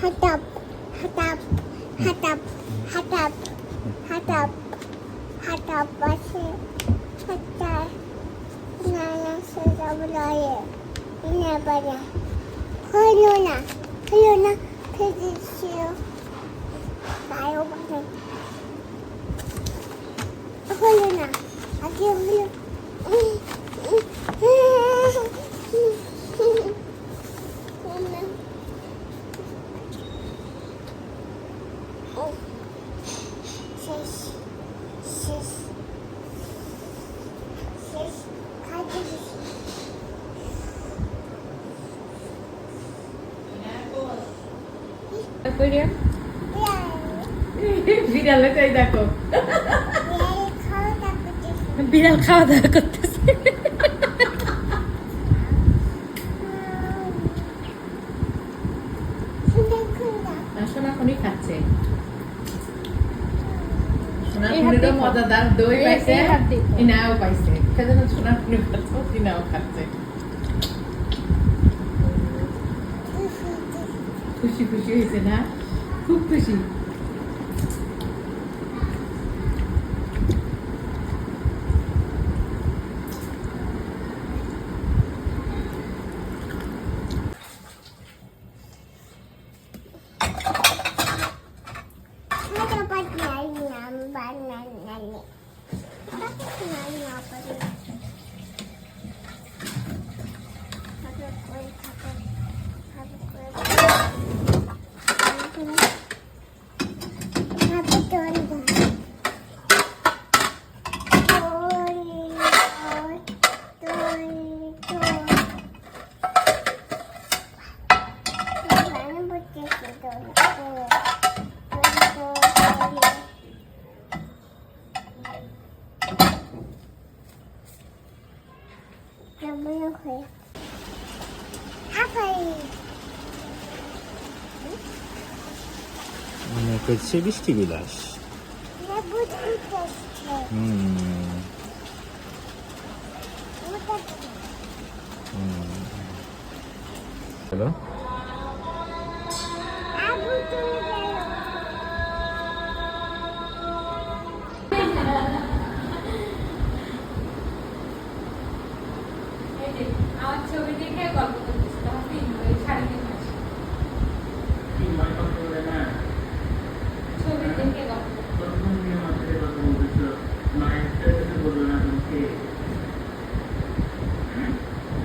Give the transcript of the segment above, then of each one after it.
হাতাপ হাতাপ হাতাপ হাতাপ হাতাপ হাতাপ আছে হাতা নানা সব লয়ে নেবারে হলো না ফেজিছিল তাইও বলে হলো না আগে হলো বিড়ালে তাই দেখো বিড়াল খাওয়া দাওয়া করতেছে সোনাখনি খাচ্ছে সোনাখনিরও মজাদার দই পাইছে ইনাও পাইছে সেজন্য সোনাখনি খাচ্ছে ইনাও খাচ্ছে খুশি খুশি হয়েছে না খুব খুশি মনে করছে বৃষ্টি বিলাস হ্যালো আমার ছবি দেখে গল্প করতেছে তখন 3:30 মাস ছবি দেখে গল্প এটা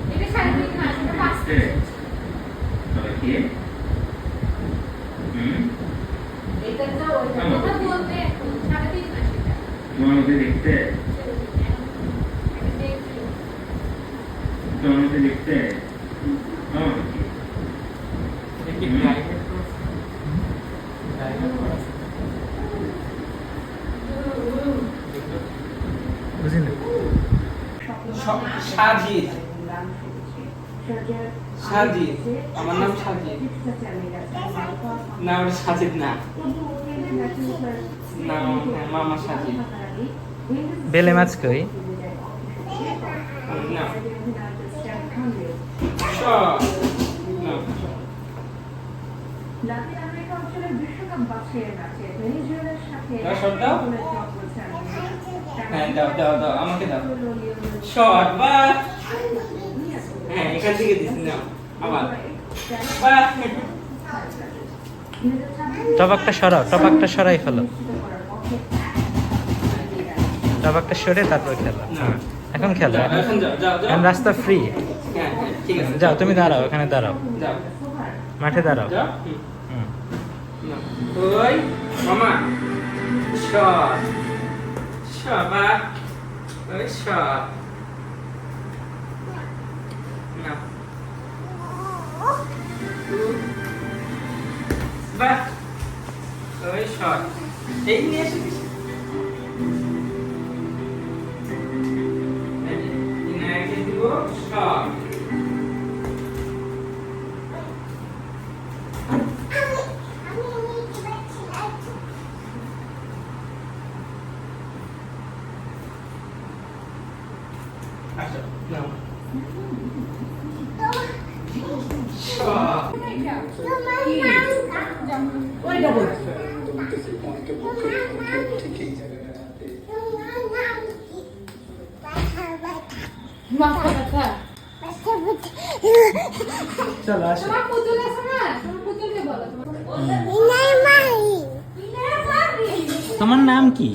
3:30 মাস এটা 5 এটা তো ওইটা কথা বলতে 3:30 মাস এটা তোমার মধ্যে দেখতে তোমার মধ্যে দেখতে সাজিদ সাজিদ আমার নাম সাজিদ না ওটা সাজিদ না না মামা সাজিদ বেলে মাছ কই না হ্যাঁ দাও দাও দাও আমাকে দাও শট বা হ্যাঁ এখান থেকে দিস না আবার বা টবাকটা সরাই ফেলো টবাকটা সরে তারপর খেলো এখন খেলো এখন যাও যাও যাও এখন রাস্তা ফ্রি হ্যাঁ হ্যাঁ ঠিক আছে যাও তুমি দাঁড়াও এখানে দাঁড়াও যাও মাঠে দাঁড়াও যাও হুম। ওই মামা শট শট বা ওই শট না বা ওই শট এই নিয়ে এসে শট আচ্ছা নাও শট তোমার নাম ওইটা বল। মাথা ব্যথা। চলো আসো। তোমার পুতুল আছে না? তোমার পুতুলকে বলো। তোমার নাম কি?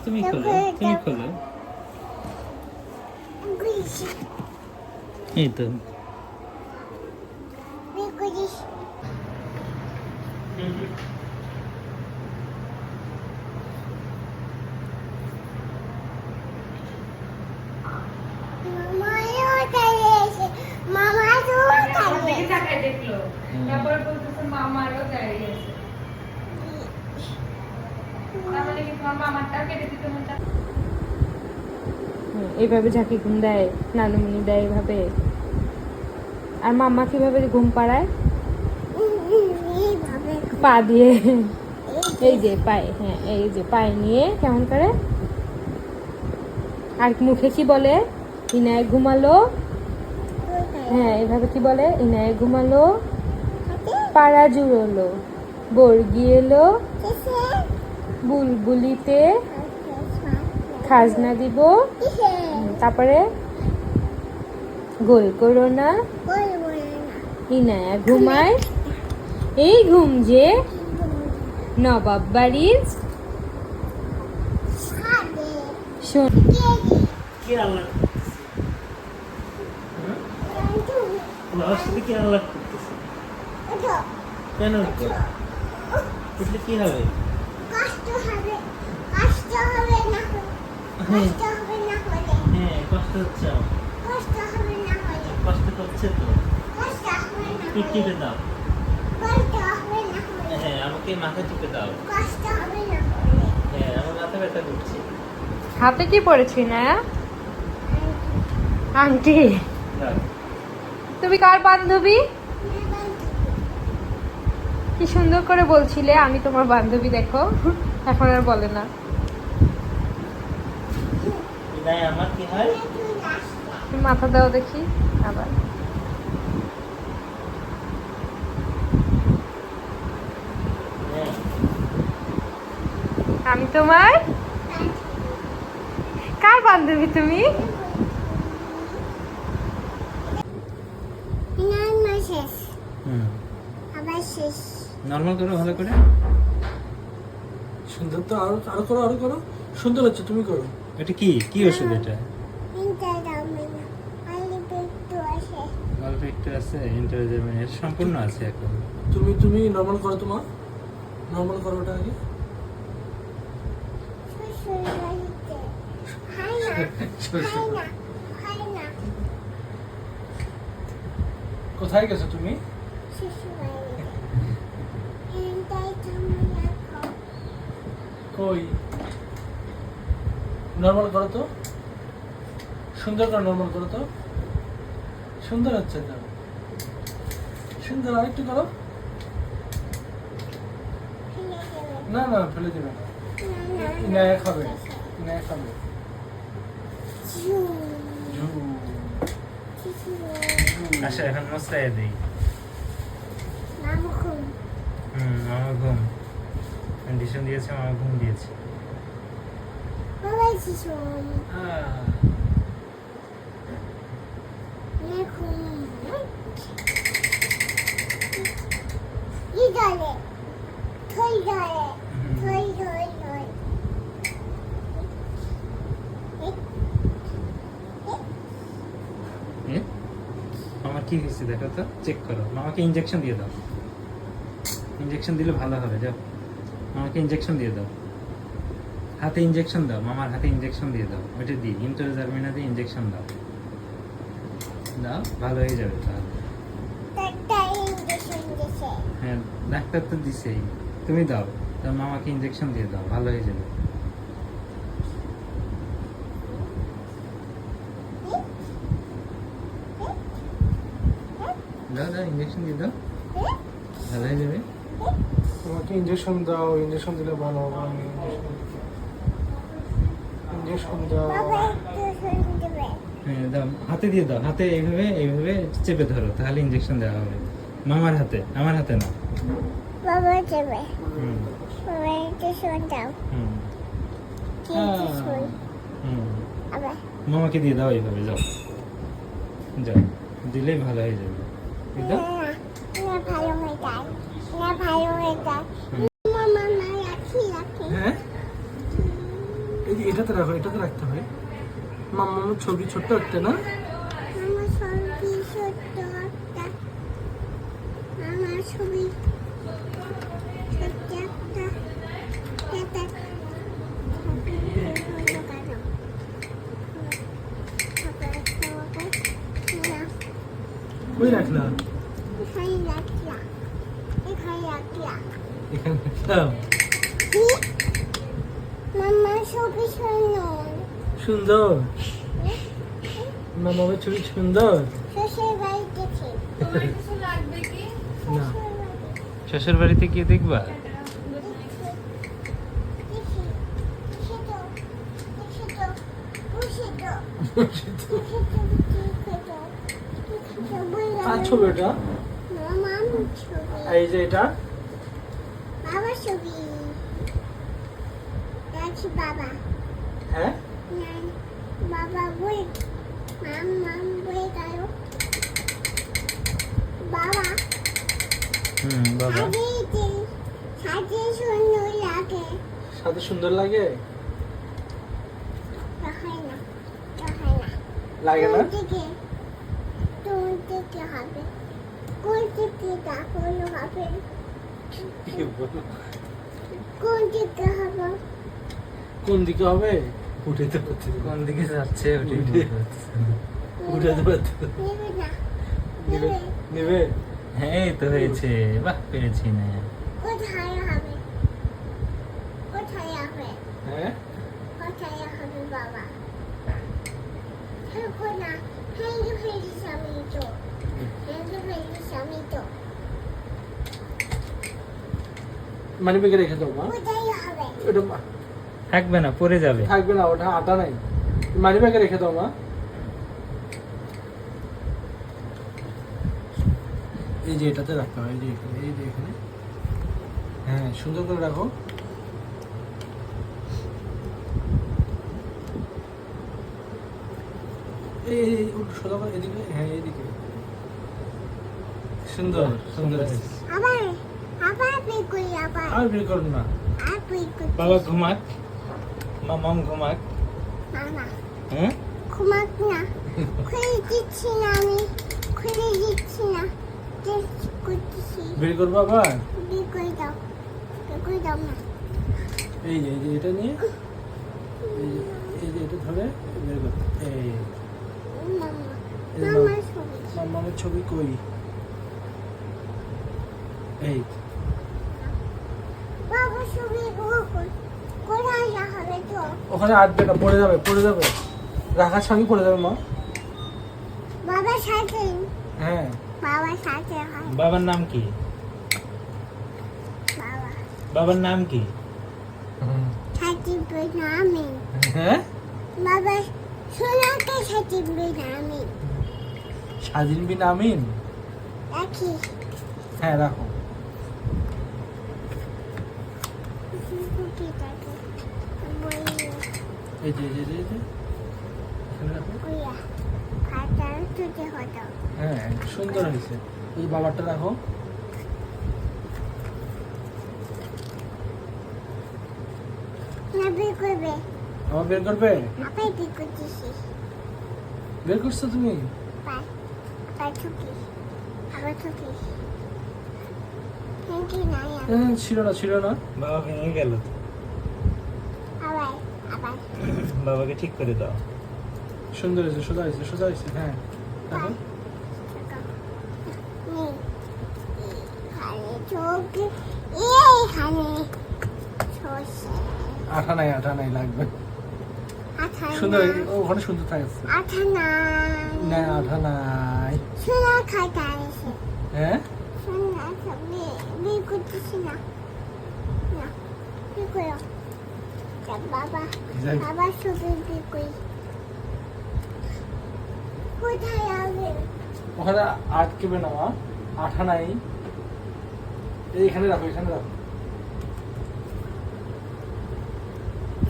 তুমি খোলো, তুমি খোলো। এই তো আমার দিকে তাকায় দেখলো। তারপরে বলতেছে মামারও দাঁড়িয়ে আছে। তার মানে কি তোমার মামারটাও কেটে দিতে মন চায়? এইভাবে ঝাঁকি ঘুম দেয়, নানুমণি দেয় এইভাবে। আর মাম্মা কিভাবে ঘুম পাড়ায়? পা দিয়ে, এই যে পায়ে, হ্যাঁ এই যে পায়ে নিয়ে কেমন করে। আর মুখে কি বলে? ইনায় ঘুমালো। হ্যাঁ এইভাবে কি বলে? ইনায় ঘুমালো, পাড়া জুড়লো, বর্গি এলো, বুলবুলিতে খাজনা দিব, তারপরে গোল করো না, ইনায়া ঘুমায়। এই ঘুম যে নবাব বাড়ির শোন। কি আল্লাহ বাবার সাথে কি আল্লাহ করতেছে? কেন উঠবো? উঠলে কি হবে? হ্যাঁ কষ্ট হচ্ছে আমার। কষ্ট করছে তো, টিপে দাও। হ্যাঁ আমাকে মাথা টিপে দাও। হ্যাঁ আমার মাথা ব্যথা করছে। হাতে কি পড়েছি না? আন্টি, দাও। তুমি কার বান্ধবী? কি সুন্দর করে বলছিলে আমি তোমার বান্ধবী, দেখো এখন আর বলে না। বিদায় আমার কি হয়? তুমি মাথা দাও দেখি আবার। হ্যাঁ আমি তোমার কার বান্ধবী তুমি? নর্মাল করো ভালো করে। সুন্দর তো, আরো আরো করো, আরো করো। সুন্দর হচ্ছে, তুমি করো। এটা কি কি ওষুধ এটা? অল্প একটু আছে, ইন্টারজেমিনের সম্পূর্ণ আছে এখন। তুমি তুমি নর্মাল করো, তোমার নর্মাল করো ওটা আগে। কোথায় গেছো তুমি? কই? নর্মাল করো তো, সুন্দর করে নর্মাল করো তো। সুন্দর হচ্ছে তো, সুন্দর। আরেকটু করো। না না ফেলে দেবে না, ইনায়া খাবে, ইনায়া খাবে। ঝু। আচ্ছা এখন মশলাই দেই। মামা ঘুম কন্ডিশন দিয়েছে, মামা ঘুম দিয়েছে। মামার কি হয়েছে দেখো তো, চেক করো। মামাকে ইনজেকশন দিয়ে দাও। ইনজেকশন দিলে ভালো হবে। যাও মামাকে ইনজেকশন দিয়ে দাও। হাতে ইনজেকশন দাও, মামার হাতে ইনজেকশন দিয়ে দাও। ওইটা দিই ইন্টারজারমিনা দিয়ে ইনজেকশন দাও। দাও ভালো হয়ে যাবে তাহলে। হ্যাঁ ডাক্তার তো দিছেই, তুমি দাও। তার মামাকে ইনজেকশন দিয়ে দাও, ভালো হয়ে যাবে। দাও দাও ইনজেকশন দিয়ে দাও, ভালো হয়ে যাবে। তোমাকে ইঞ্জেকশন দাও, ইঞ্জেকশন দিলে ভালো হবে। ইঞ্জেকশন দাও। বাবা একটু শুনে দেবে। হ্যাঁ দাও, হাতে দিয়ে দাও, হাতে এইভাবে এইভাবে চেপে ধরো, তাহলে ইঞ্জেকশন দেওয়া হবে। মামার হাতে, আমার হাতে না। বাবা দেবে। হুম বাবা একটু শুনে দাও। হুম কি একটু শুন। হুম আবার মামাকে দিয়ে দাও এইভাবে, যাও যাও, দিলেই ভালো হয়ে যাবে। এই দাও। না ভালো হয়ে যায়। না ভালো হয়ে যায়। মামা মা রাখি রাখি। হ্যাঁ, এই যে এটাতে রাখো, এটাতে রাখতে হবে। মামার ছবি ছোট্ট একটা না? আমার ছবি ছোট্ট একটা। আমার ছবি ছোট্ট একটা। এটা কই রাখলা? এখানে রাখলাম। এখানে রাখলাম। এখানে রাখলাম। কি? মামা ছবি সুন্দর। সুন্দর। মামার ছবি সুন্দর। শ্বশুর বাড়ি গেছি। না, শ্বশুর বাড়িতে গিয়ে দেখবা। দেখি। দেখি তো। দেখি তো। বসে তো। কার ছবি এটা? মামার ছবি। এই যে এটা? বাবার ছবি। দেখি বাবা। হ্যাঁ, না, বাবা বই। মাম বই গেল। বাবা বাবা সাজে সুন্দর লাগে। সাথে সুন্দর লাগে? হয় না। লাগে না? তোর দিকে হবে। কোন দিকে দেখানো হবে? কি বলো? কোন দিকে হবে? কোন দিকে হবে? উঠে তো পারছি না। কোন দিকে যাচ্ছে ওটাই উঠে। বুঝতে পারছি না। উঠে তো পারছি না। নেবে না। নেবে? নেবে? হ্যাঁ এই তো হয়েছে, বাহ পেরেছি না। কোথায় হবে? কোথায় হবে? হ্যাঁ, কোথায় হবে বাবা? থাকো না। হেঁটে ফেলি স্বামী তো। হেঁটে ফেলি স্বামী তো। মানি ব্যাগে রেখে দাও মা। কোথায় হবে? ওটা থাকবে না, পড়ে যাবে। থাকবে না, ওটা আটা নাই। মানি ব্যাগে রেখে দাও মা। এই যে এটাতে রাখতে হয়, এই যে এখানে, এই যে এখানে। হ্যাঁ, সুন্দর করে রাখো। এই উল্টো সোজা করে এদিকে, হ্যাঁ এদিকে। সুন্দর সুন্দর আছে। আবার বের করি আবার। আর বের করো না। আর বের করি। বাবা ঘুমাক, মামাম ঘুমাক। মামা হ্যাঁ ঘুমাক না। খুলে দিচ্ছি না আমি। খুলে দিচ্ছি না। টেস্ট করতেছি। বের করবো আবার। বের করে দাও। বের করে দাও না। এই যে এটা নিয়ে, এই যে এটা ধরে বের করতে। এই মামা এই যে মামার ছবি। মামার ছবি কই? এই বাবার ছবি কোথায় হবে তো? ওখানে আটবে না, পড়ে যাবে, পড়ে যাবে। রাখার সঙ্গে পড়ে যাবে মা। বাবার সাথে। হ্যাঁ, বাবার সাথে হয়। বাবার নাম কি? বাবা বাবার নাম কি? সাথে বেনামি। হ্যাঁ, বাবা সোনাকে সাথে বেনামি। স্বাধীন বিন আমিন। রাখি। হ্যাঁ, রাখো। এই যে এখানে রাখো। হ্যাঁ, সুন্দর হয়েছে। এই বাবারটা রাখো। বের করবে। আবার বের করবে? আবার বের করতেছি। বের করছো তুমি? আবার ঠুকি। আবার ঠুকি। থ্যাংক ইউ নাই আমি। ছিল না। বাবা ভেঙে গেল তো। আবার আবার বাবাকে ঠিক করে দাও। সুন্দর হয়েছে, সোজা হয়েছে। হ্যাঁ, রাখো। এখানে চোখে এখানে সর্ষে আঠা নাই লাগবে। আঠা সুন্দর, নাই। ওখানে সুন্দর থাকছে। আঠা নাই। না, আঠা নাই। সোনা খাইতে আসে। হ্যাঁ, সোনা বের করতেছি না। কি করো বাবা যাই। বাবা ছবি কি করি কোথায় যাবে ওখানে আটকেবে না মা, আঠা নাই। এইখানে রাখো, এখানে রাখো।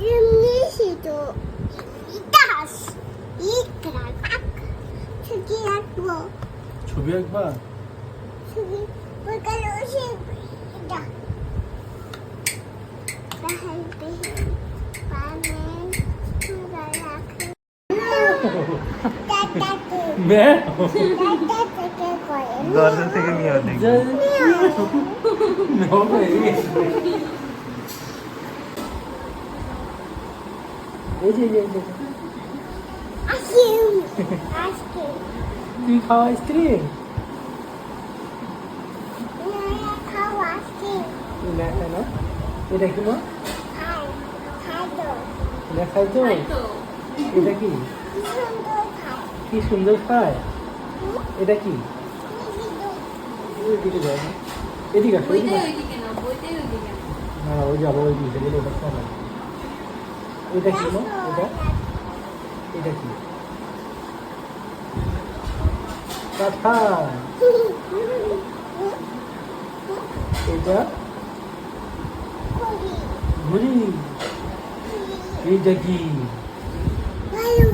Имнисито. Итас. Икрак. Чуки атво. ছবি একবার Чуки. Покалоши. Да. Бахай бихи. Памен. Чугарак. Та-та-та. ম্যাও Та-та-та করে। দরজা থেকে নিয়ে দেখি ম্যাও হয়ে গেছে। এই যে, এই যে, Асим. Аски. তুই খাওয়া আইসক্রিম? Я খাওয়াছি। না কেন? এটা কি মা? আই খাদো। এটা খাই তো? এটা কি? সুন্দর খাই। কি সুন্দর খায়। এটা কি? মিষ্টি এদিকে যাও না। এদিকে আসো, এদিকে আসো। না ওই যাবো ওই দিকে গেলে ওটা খাবো। এটা কি মা? এটা এটা কি? কাঁঠাল। এটা করি। ঘুড়ি। এইটা কি? ভালো।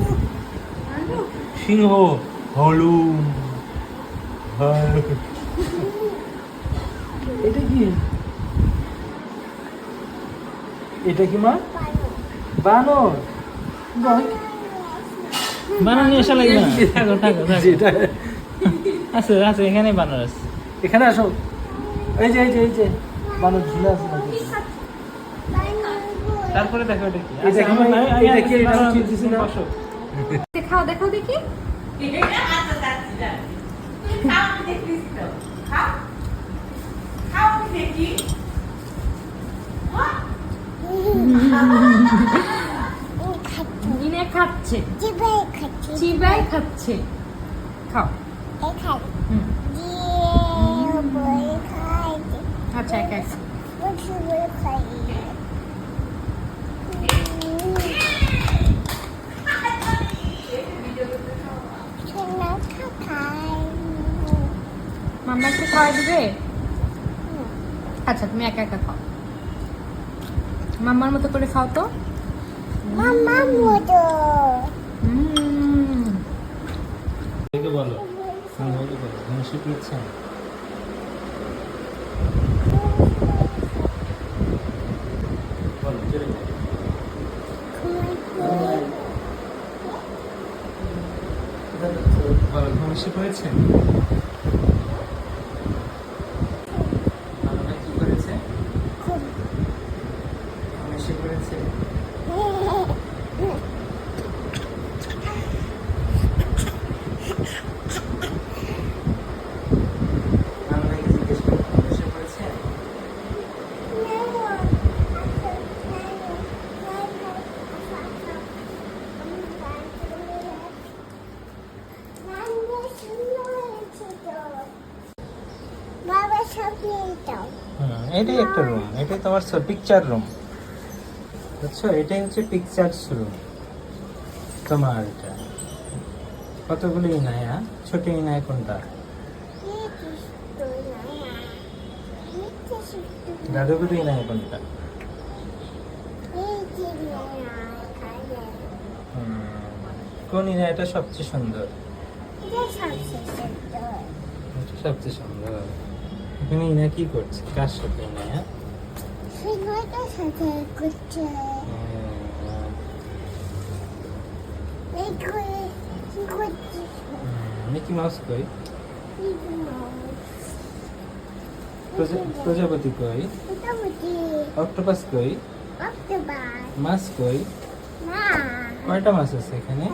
সিংহ। হলুম। এটা কি? এটা কি মা? বানর। বানর নিয়ে আসা লাগবে না থাকো থাকো থাকো যেটা আছে আছে এখানে বানর আছে এখানে আসো। এই যে, এই যে, এই যে বানর ঝুলে আছে নাকি? তারপরে দেখো এটা কি এটা কি? এটা কি? এটা আমি চিনতেছি না। দেখাও দেখাও দেখি। ইনে খাচ্ছে, জিবাই খাচ্ছি। চিবাই খাচ্ছে। খাও। এখানে। হুম। জিয়ে বই খাই। আচ্ছা একা একা। বসে বই খাই। সোনা খাই। মাম্মা একটু খাওয়াই দিবে? আচ্ছা তুমি একা একা খাও, মাম্মার মতো করে খাও তো। মামা মতো। দেখে বলো সিংহকে বলো হাসি পেয়েছে বলো চলে যাও বলো হাসি পেয়েছে আমরা কি করেছে হাসি করেছে আমাকে জিজ্ঞেস করো হাসি করেছে বাবা সব নিয়ে যাও। এটাই একটা রুম এটাই তোমার পিকচার রুম বুঝছো এটাই হচ্ছে পিকচার রুম তোমার এটা কতগুলো ইনায়া ছোট ইনায় কোনটা দাদুগুলো ইনায় কোনটা কোন ইনায়টা সবচেয়ে সুন্দর এটা সবচেয়ে সুন্দর এখানে ইনা কি করছে কার সাথে ইনায়া মিকি মাউস কই প্রজাপতি কই অক্টোপাস কই মাছ কই কয়টা মাছ আছে এখানে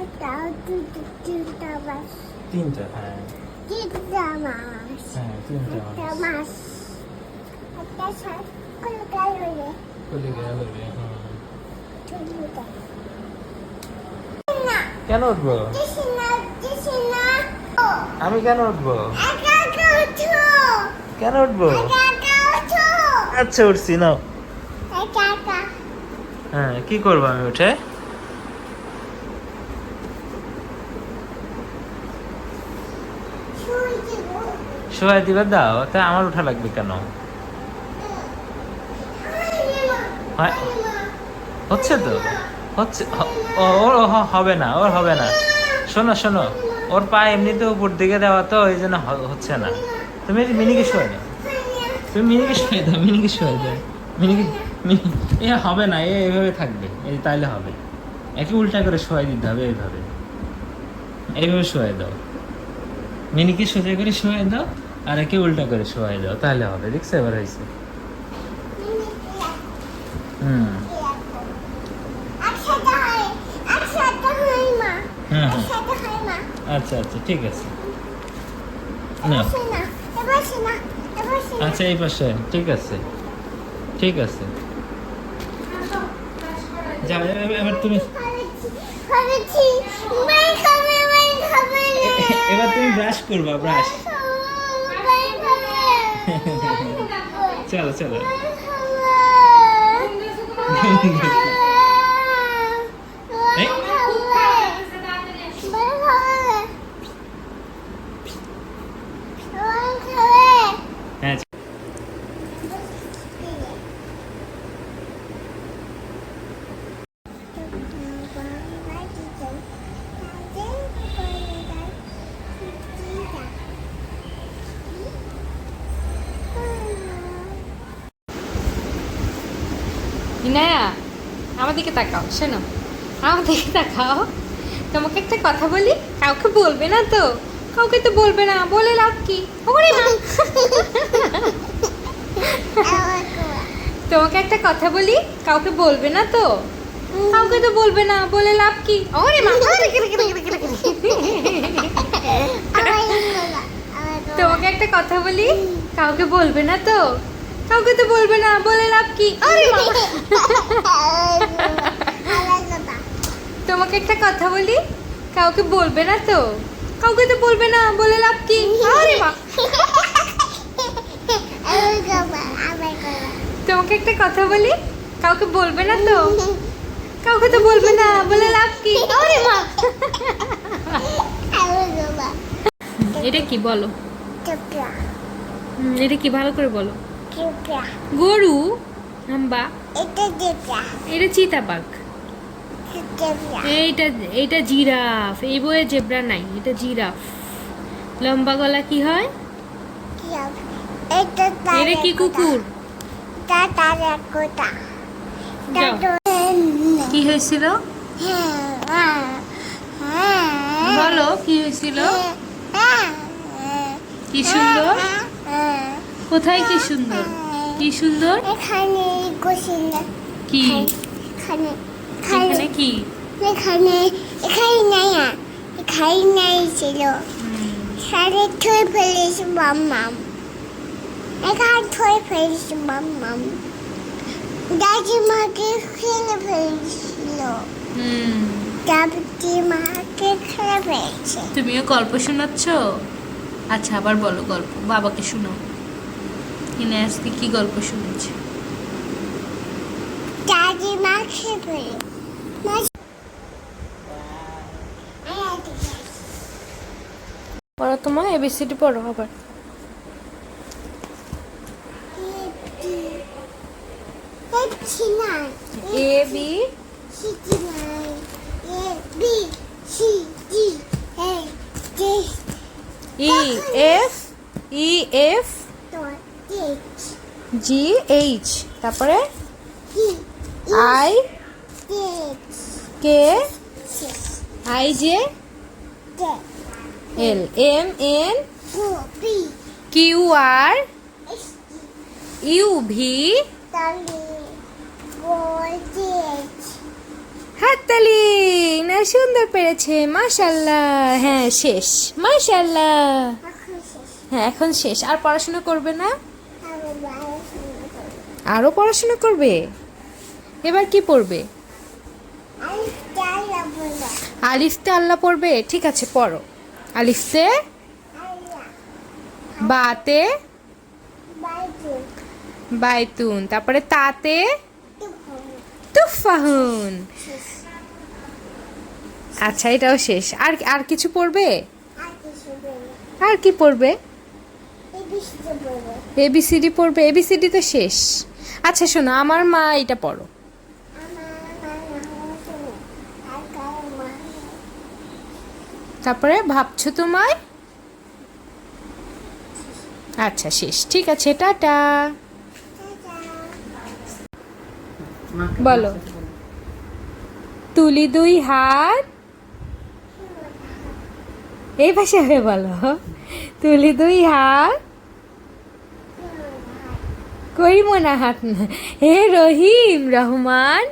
তিনটা হ্যাঁ হ্যাঁ তিনটা মাছ চলে গেল রে কেন উঠবো আমি কেন উঠবো কেন উঠবো আচ্ছা উঠছি নাও হ্যাঁ, কি করবো আমি উঠে? শুয়ে দেবো। শোয়াই দিবে, দাও। তা আমার উঠা লাগবে কেন? হয়, হচ্ছে তো, হচ্ছে। ওর হবে না, ওর হবে না। শোনো শোনো, ওর পা এমনিতে উপর দিকে দেওয়া তো, এই জন্য হচ্ছে না। তুমি মিনিকে শোয়াই দাও, তুমি মিনিকে শোয়াই দাও, মিনিকে শোয়াই দাও। মিনিকে এ হবে না, এইভাবে থাকবে, এই তাইলে হবে। একে উল্টা করে শোয়াই দিতে হবে, এইভাবে এইভাবে শোয়াই দাও। মিনিকে সোজা করে শোয়াই দাও, আর একে উল্টা করে শোয়াই দাও, তাহলে হবে। দেখছো, এবার হয়েছে। হুম একসাথে হয় মা। হুম হুম, একসাথে হয় মা। আচ্ছা আচ্ছা, ঠিক আছে। না, এবার শোনা, এবার শোনা, এবার শোনা। আচ্ছা, এই পাশে, ঠিক আছে, ঠিক আছে। যাও, এবার তুমি, খাবেছি, মাই খাবে, মাই খাবে না। এবার তুমি ব্রাশ করবা, ব্রাশ। মাই খাবে। চলো চলো। এই, হ্যাঁ, ইনায়া, আমার দিকে তাকাও, শোনো, আমার দিকে তাকাও। তোমাকে একটা কথা বলি, কাউকে বলবে না তো? কাউকে তো বলবে না, বলে লাভ কি? ওরে মা। তোমাকে একটা কথা বলি, কাউকে বলবে না তো? কাউকে তো বলবে না, বলে লাভ কি? ওরে মা। তোমাকে একটা কথা বলি, কাউকে বলবে না তো? কাউকে তো বলবে না, বলে লাভ কি? আরে মা। তোমাকে একটা কথা বলি, কাউকে বলবে না তো? কাউকে তো বলবে না, বলে লাভ কি? আরে মা। তোমাকে একটা কথা বলি, কাউকে বলবে না তো? কাউকে তো বলবে না, বলে লাভ কি? আরে মা। এটা কি বলো? এটা কি, ভালো করে বলো। গরু, হাম্বা। এটা চিতাবাঘ। এইটা জিরাফ। এই বইয়ে জেব্রা নাই, এটা জিরাফ। লম্বা গলা কি হয়? এটা কি, কুকুর? যাও। কি হয়েছিল বলো, কি হয়েছিল? কি সুন্দর, কোথায় কি সুন্দর? কি সুন্দর? এখানে কি এখানে এখানে কি? এখানে নাই, এখানে নাই ছিল। সারে থই ফেলেছি মাম্মাম, এখানে থই ফেলেছি মাম্মাম। দাদিমাকে খেলে ফেলেছিল, দাদিমাকে খেলে ফেলেছে। তুমিও গল্প শোনাচ্ছ? আচ্ছা, আবার বলো গল্প, বাবাকে শোনাও। কিনে আজকে কি গল্প শুনেছে? দাদিমা খেয়ে ফেলে। পড়ো তোমার, এবিসিডি পড়ো আবার। A B E F G H, তারপরে I K I J L M N Q R U V. হাততালি। না, সুন্দর পেরেছে, মাশাআল্লাহ। হ্যাঁ, শেষ, মাশাআল্লাহ। হ্যাঁ, এখন শেষ। আর পড়াশোনা করবে না? আরো পড়াশোনা করবে? এবার কি পড়বে? আলিফতে আল্লাহ পড়বে? ঠিক আছে, পড়ো। আলিফতে, বাতে বাইতুন, তারপরে তাতে তুফাহুন। আচ্ছা এটাও শেষ। আর আর কিছু পড়বে? আর কিছু বলবো, আর কি পড়বে? এই বৃষ্টি বলবো। এবিসিডি পড়বে? এবিসিডি তো শেষ। আচ্ছা শোনো, আমার মা এটা পড়ো। তারপরে ভাবছো তোমায়। আচ্ছা শেষ, ঠিক আছে, টাটা। বলো। তুলি দুই হাত, এই ভাষায় বলো। তুলি দুই হাত, করিম না হাত না, হে রহিম রহমান।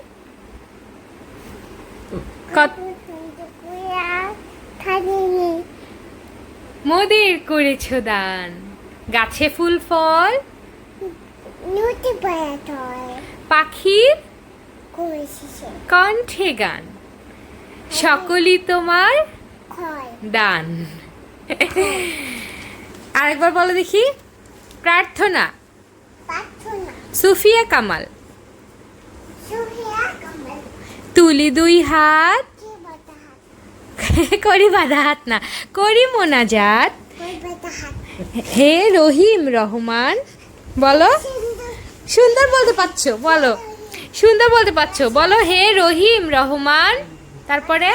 কত মোদের করেছো দান, গাছে ফুল ফল, নদী বেড়াত হয় পাখির করেছে কণ্ঠে গান, সকলই তোমার ক্ষয় দান। আরেকবার বলো দেখি। প্রার্থনা, প্রার্থনা সুফিয়া কামাল। সুহিয়া কমল তুলি দুই হাত, কি বাতা হাত করি বাধা হাত না, করি মোনাজাত, কই বাতা হাত হে রহিম রহমান। বলো, সুন্দর বলতে পারছো, বলো সুন্দর বলতে পারছো, বলো হে রহিম রহমান। তারপরে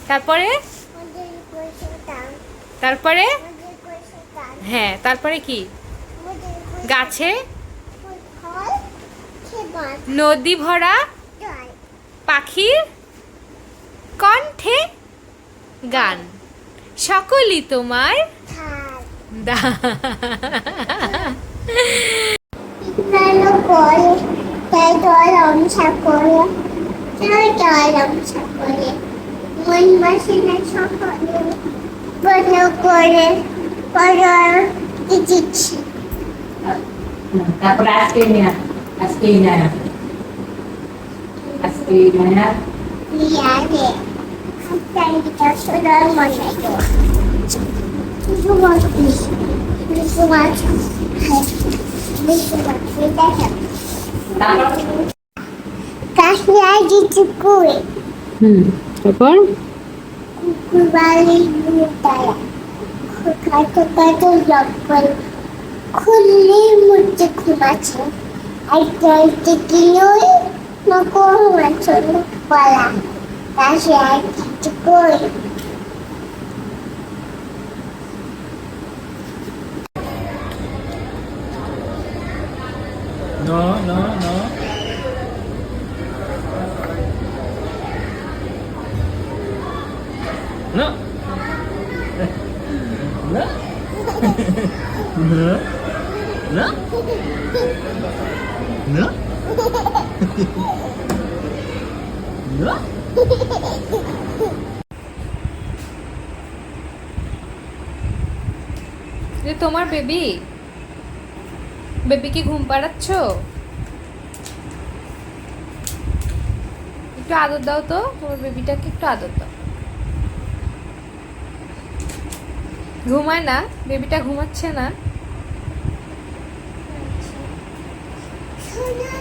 তারপরে তারপরে হ্যাঁ, তারপরে কি? গাছে নদী ভরা, পাখির কণ্ঠে গান, সকলই তোমার দান। করে তাই জল অংশা করে তাই জল অংশা করে মন বসে না সকলে বন্ধ করে পড়ার দিচ্ছি তারপরে আজকে নিয়ে আজকে নেয় আজকে নেয় লিয়ারে হাতটা সদর মনে গো সুমাতি সুমাতি কাশিয়া দিচ্ছি কুড়ে তারপর কুকুরবালি মুতায়া কাটো কাটো জব্বল খুললে মুচে খুমাছে আইতে আইতে কিনোই নকো মাছো পালা কাশিয়া দিচ্ছি কুড়ে No, no, no. No. No. No. No. No. No. যে তোমার বেবি, বেবিকে ঘুম পাড়াচ্ছ? একটু আদর দাও তো, তোমার বেবিটাকে একটু আদর দাও। ঘুমায় না? বেবিটা ঘুমাচ্ছে না? সোনা